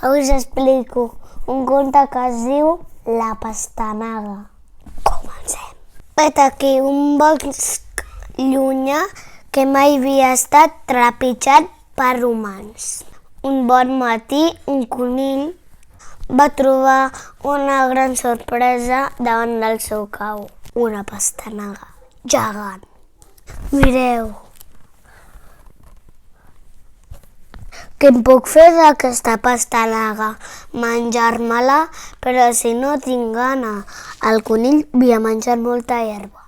Avui us explico un conte que es diu La pastanaga. Comencem. Vet aquí un bosc llunyà que mai havia estat trepitjat per humans. Un bon matí, un conill va trobar una gran sorpresa davant del seu cau. Una pastanaga gegant. Mireu, què em puc fer d'aquesta pastanaga? Menjar-me-la, però si no tinc gana. El conill havia menjat molta herba.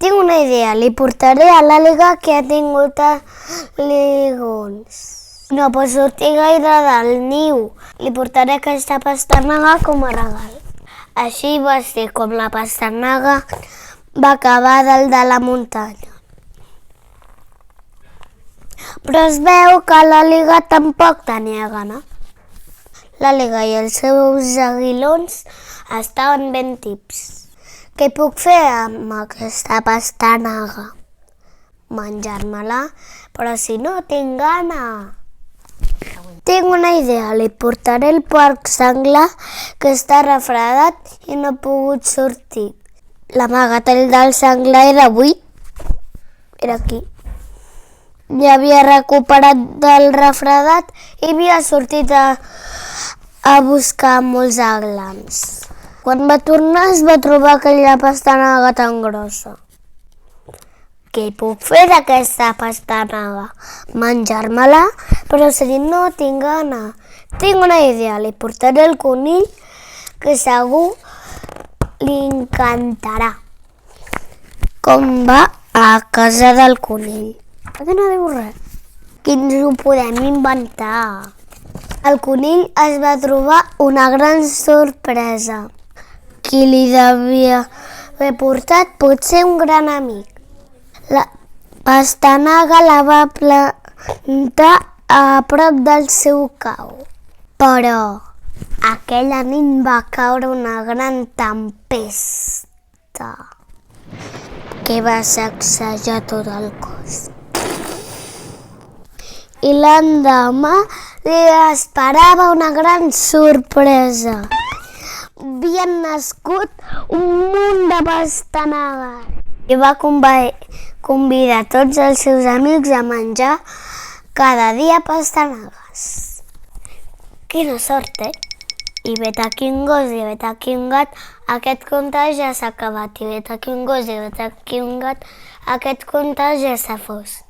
Tinc una idea, li portaré a l'àliga que ha tingut aligons. No pot sortir gaire del niu. Li portaré aquesta pastanaga com a regal. Així va ser com la pastanaga va acabar dalt de la muntanya. Però es veu que l'àliga tampoc tenia gana. L'àliga i els seus aguilons estaven ben tips. Què puc fer amb aquesta pastanaga? Menjar-me-la, però si no tinc gana. Tinc una idea, li portaré el porc senglar que està refredat i no ha pogut sortir. L'amagatall del senglar era buit. Era aquí. Ja havia recuperat del refredat i havia sortit a buscar molts aglans. Quan va tornar es va trobar aquella pastanaga tan grossa. Què puc fer d'aquesta pastanaga? Menjar-me-la, però si no tinc gana. Tinc una idea, li portaré el conill que segur li encantarà. Com va a casa del conill? Per què no diu res? Que ens ho podem inventar. El conill es va trobar una gran sorpresa. Qui li devia haver portat potser un gran amic. La pastanaga la va plantar a prop del seu cau. Però aquella nit va caure una gran tempesta que va sacsejar tot el cos. I l'endemà li esperava una gran sorpresa. Havien nascut un munt de pastanagues. I va convidar tots els seus amics a menjar cada dia pastanagues. Quina sort, eh? I vet aquí un gos i vet aquí un gat, aquest conte ja s'ha acabat. I vet aquí un gos i vet aquí un gat, aquest conte ja s'ha fos.